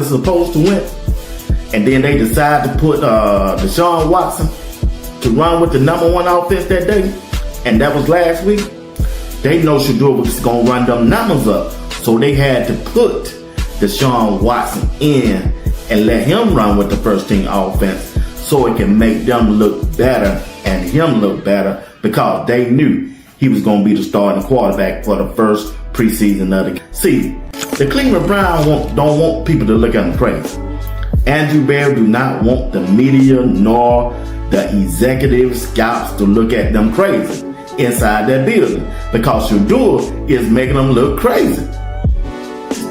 Falcons supposed to win, and then they decide to put Deshaun Watson to run with the number one offense that day, and that was last week, they know Shedeur was going to run them numbers up. So they had to put Deshaun Watson in and let him run with the first team offense so it can make them look better and him look better, because they knew he was going to be the starting quarterback for the first preseason of the game. See, the Cleveland Browns don't want people to look at them crazy. Andrew Berry do not want the media nor the executive scouts to look at them crazy inside that building, because Shedeur is making them look crazy.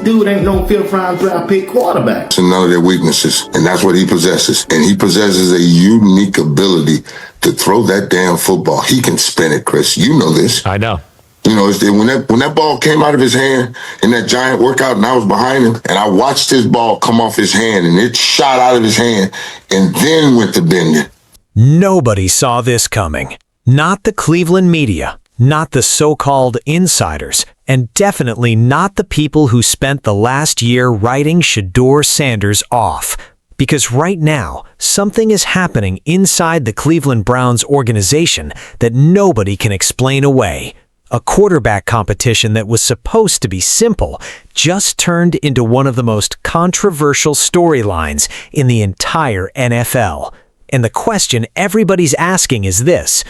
Dude ain't no fifth round draft pick quarterback. To know their weaknesses, and that's what he possesses. And he possesses a unique ability to throw that damn football. He can spin it, Chris. You know this. I know. You know, when that ball came out of his hand in that giant workout, and I was behind him, and I watched his ball come off his hand, and it shot out of his hand, and then went to bending. Nobody saw this coming. Not the Cleveland media, not the so-called insiders, and definitely not the people who spent the last year writing Shedeur Sanders off. Because right now, something is happening inside the Cleveland Browns organization that nobody can explain away. A quarterback competition that was supposed to be simple just turned into one of the most controversial storylines in the entire NFL. And the question everybody's asking is this: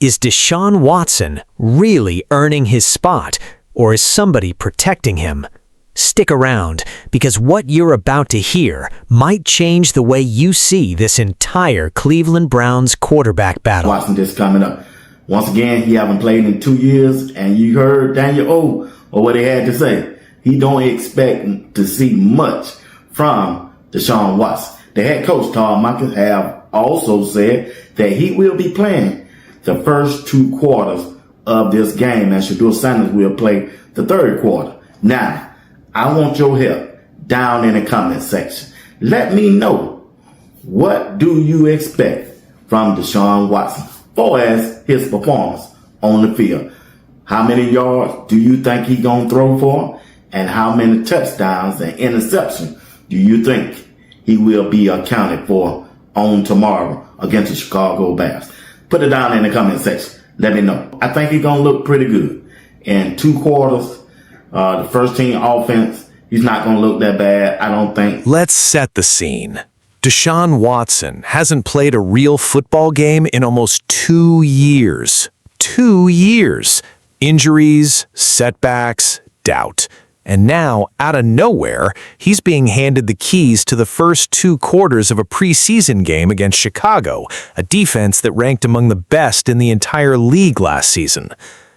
is Deshaun Watson really earning his spot, or is somebody protecting him? Stick around, because what you're about to hear might change the way you see this entire Cleveland Browns quarterback battle. Watson just coming up. Once again, he haven't played in 2 years, and you heard Daniel O, or what he had to say. He don't expect to see much from Deshaun Watson. The head coach, Todd Monken, have also said that he will be playing the first 2 quarters of this game, and Shedeur Sanders will play the third quarter. Now, I want your help down in the comment section. Let me know, what do you expect from Deshaun Watson for as his performance on the field? How many yards do you think he's going to throw for? And how many touchdowns and interceptions do you think he will be accounted for on tomorrow against the Chicago Bears? Put it down in the comment section. Let me know. I think he's going to look pretty good. In 2 quarters, the first team offense, he's not going to look that bad, I don't think. Let's set the scene. Deshaun Watson hasn't played a real football game in almost 2 years. 2 years. Injuries, setbacks, doubt. And now, out of nowhere, he's being handed the keys to the first 2 quarters of a preseason game against Chicago, a defense that ranked among the best in the entire league last season.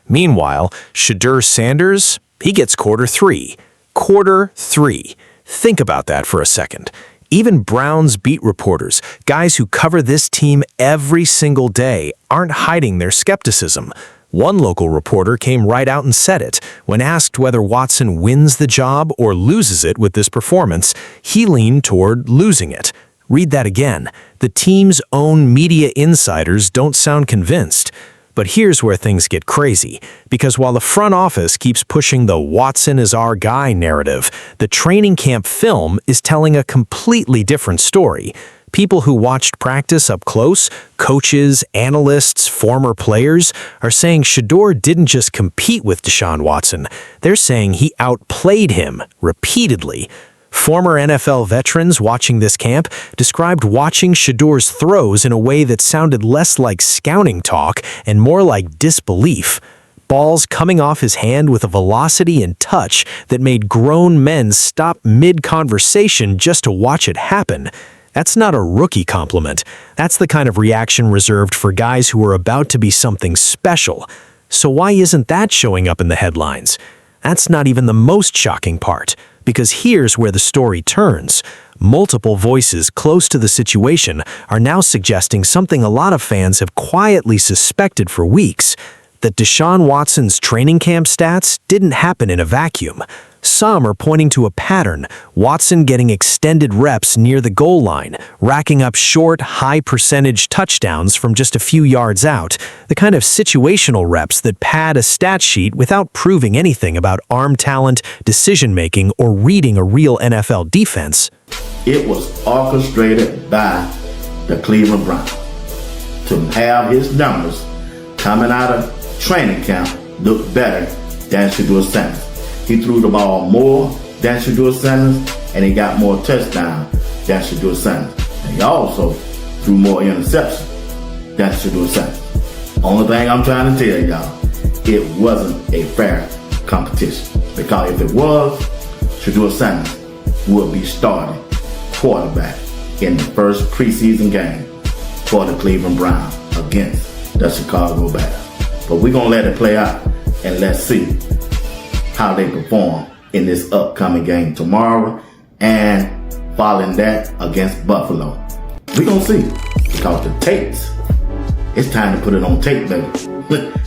Meanwhile, Shedeur Sanders, he gets quarter 3. Quarter 3. Think about that for a second. Even Browns beat reporters, guys who cover this team every single day, aren't hiding their skepticism. One local reporter came right out and said it. When asked whether Watson wins the job or loses it with this performance, he leaned toward losing it. Read that again. The team's own media insiders don't sound convinced. But here's where things get crazy, because while the front office keeps pushing the Watson is our guy narrative, the training camp film is telling a completely different story. People who watched practice up close, coaches, analysts, former players, are saying Shedeur didn't just compete with Deshaun Watson. They're saying he outplayed him repeatedly. Former NFL veterans watching this camp described watching Shedeur's throws in a way that sounded less like scouting talk and more like disbelief. Balls coming off his hand with a velocity and touch that made grown men stop mid-conversation just to watch it happen. That's not a rookie compliment. That's the kind of reaction reserved for guys who are about to be something special. So why isn't that showing up in the headlines? That's not even the most shocking part, because here's where the story turns. Multiple voices close to the situation are now suggesting something a lot of fans have quietly suspected for weeks, that Deshaun Watson's training camp stats didn't happen in a vacuum. Some are pointing to a pattern: Watson getting extended reps near the goal line, racking up short, high-percentage touchdowns from just a few yards out, the kind of situational reps that pad a stat sheet without proving anything about arm talent, decision-making, or reading a real NFL defense. It was orchestrated by the Cleveland Browns to have his numbers coming out of training camp look better than Shedeur Sanders. He threw the ball more than Shedeur Sanders, and he got more touchdowns than Shedeur Sanders. And he also threw more interceptions than Shedeur Sanders. Only thing I'm trying to tell y'all, it wasn't a fair competition. Because if it was, Shedeur Sanders would be starting quarterback in the first preseason game for the Cleveland Browns against the Chicago Bears. But we're going to let it play out and let's see how they perform in this upcoming game tomorrow and following that against Buffalo. We're going to see, because the tapes, it's time to put it on tape, baby.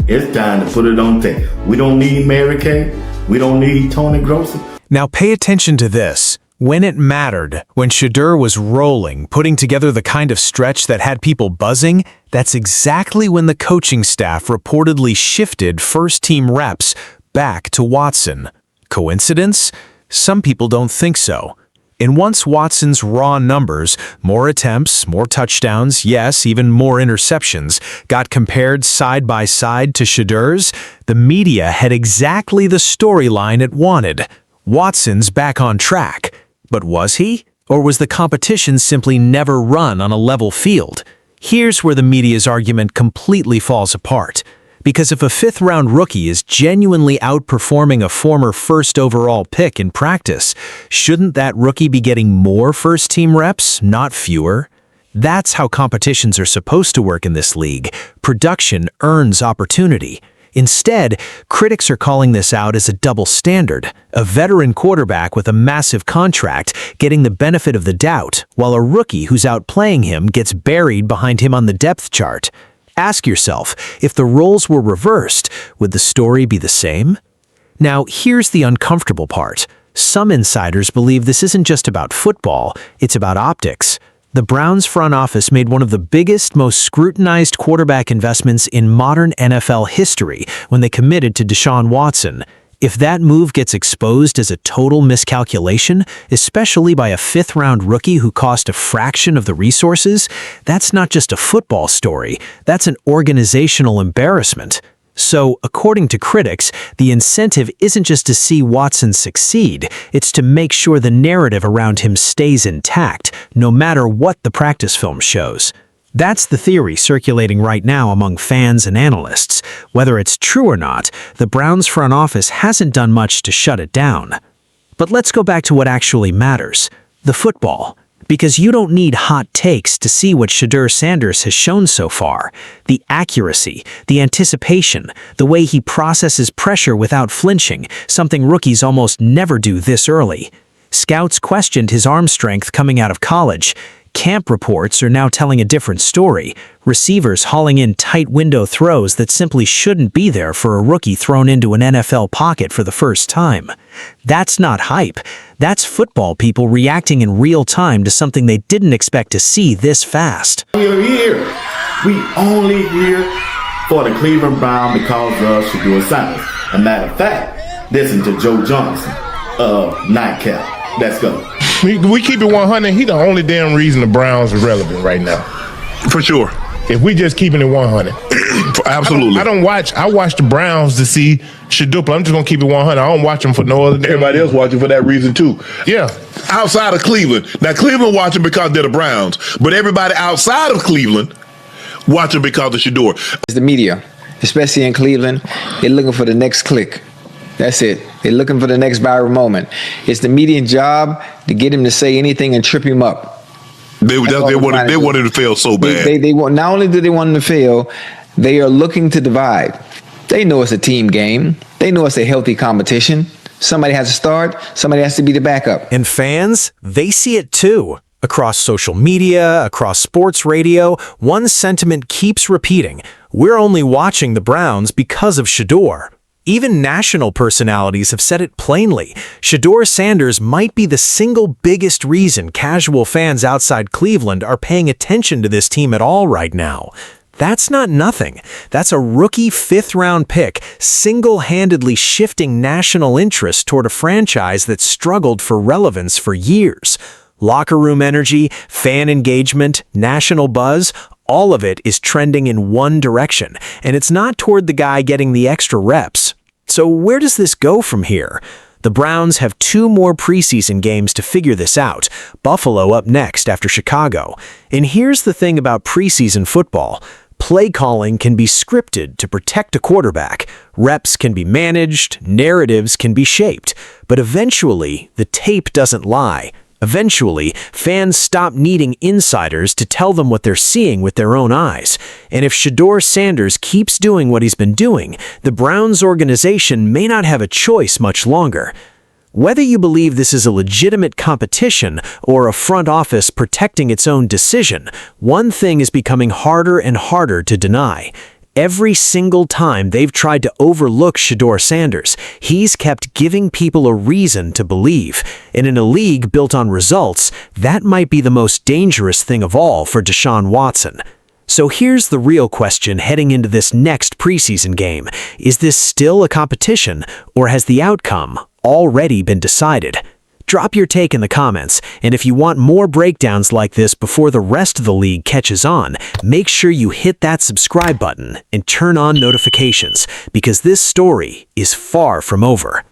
It's time to put it on tape. We don't need Mary Kay. We don't need Tony Grossi. Now pay attention to this. When it mattered, when Shedeur was rolling, putting together the kind of stretch that had people buzzing, that's exactly when the coaching staff reportedly shifted first-team reps back to Watson. Coincidence? Some people don't think so. And once Watson's raw numbers, more attempts, more touchdowns, yes, even more interceptions, got compared side by side to Shedeur's, the media had exactly the storyline it wanted. Watson's back on track. But was he? Or was the competition simply never run on a level field? Here's where the media's argument completely falls apart. Because if a fifth-round rookie is genuinely outperforming a former first overall pick in practice, shouldn't that rookie be getting more first-team reps, not fewer? That's how competitions are supposed to work in this league. Production earns opportunity. Instead, critics are calling this out as a double standard, a veteran quarterback with a massive contract getting the benefit of the doubt, while a rookie who's outplaying him gets buried behind him on the depth chart. Ask yourself, if the roles were reversed, would the story be the same? Now, here's the uncomfortable part. Some insiders believe this isn't just about football, it's about optics. The Browns front office made one of the biggest, most scrutinized quarterback investments in modern NFL history when they committed to Deshaun Watson. If that move gets exposed as a total miscalculation, especially by a fifth-round rookie who cost a fraction of the resources, that's not just a football story, that's an organizational embarrassment. So, according to critics, the incentive isn't just to see Watson succeed, it's to make sure the narrative around him stays intact, no matter what the practice film shows. That's the theory circulating right now among fans and analysts. Whether it's true or not, the Browns front office hasn't done much to shut it down. But let's go back to what actually matters, the football. Because you don't need hot takes to see what Shedeur Sanders has shown so far. The accuracy, the anticipation, the way he processes pressure without flinching, something rookies almost never do this early. Scouts questioned his arm strength coming out of college. Camp reports are now telling a different story. Receivers hauling in tight window throws that simply shouldn't be there for a rookie thrown into an NFL pocket for the first time. That's not hype. That's football people reacting in real time to something they didn't expect to see this fast. We're here. We only here for the Cleveland Browns because of Shedeur Sanders. As a matter of fact, listen to Joe Johnson of Nightcap. Let's go. We keep it 100. He the only damn reason the Browns are relevant right now. For sure. If we just keeping it 100. Absolutely. I watch the Browns to see Shedeur. I'm just going to keep it 100. I don't watch them for no other damn Everybody else watching for that reason too. Yeah. Outside of Cleveland. Now, Cleveland watching because they're the Browns. But everybody outside of Cleveland watching because of Shedeur. It's the media, especially in Cleveland. They're looking for the next click. That's it. They're looking for the next viral moment. It's the median job to get him to say anything and trip him up. They wanted him to fail so bad. They want, not only do they want him to fail, they are looking to divide. They know it's a team game. They know it's a healthy competition. Somebody has to start. Somebody has to be the backup. And fans, they see it too. Across social media, across sports radio, one sentiment keeps repeating. We're only watching the Browns because of Shedeur. Even national personalities have said it plainly. Shedeur Sanders might be the single biggest reason casual fans outside Cleveland are paying attention to this team at all right now. That's not nothing. That's a rookie fifth-round pick single-handedly shifting national interest toward a franchise that struggled for relevance for years. Locker room energy, fan engagement, national buzz, all of it is trending in one direction, and it's not toward the guy getting the extra reps. So where does this go from here? The Browns have 2 more preseason games to figure this out, Buffalo up next after Chicago. And here's the thing about preseason football. Play calling can be scripted to protect a quarterback. Reps can be managed, narratives can be shaped. But eventually, the tape doesn't lie. Eventually, fans stop needing insiders to tell them what they're seeing with their own eyes. And if Shedeur Sanders keeps doing what he's been doing, the Browns organization may not have a choice much longer. Whether you believe this is a legitimate competition or a front office protecting its own decision, one thing is becoming harder and harder to deny. Every single time they've tried to overlook Shedeur Sanders, he's kept giving people a reason to believe. And in a league built on results, that might be the most dangerous thing of all for Deshaun Watson. So here's the real question heading into this next preseason game. Is this still a competition, or has the outcome already been decided? Drop your take in the comments, and if you want more breakdowns like this before the rest of the league catches on, make sure you hit that subscribe button and turn on notifications, because this story is far from over.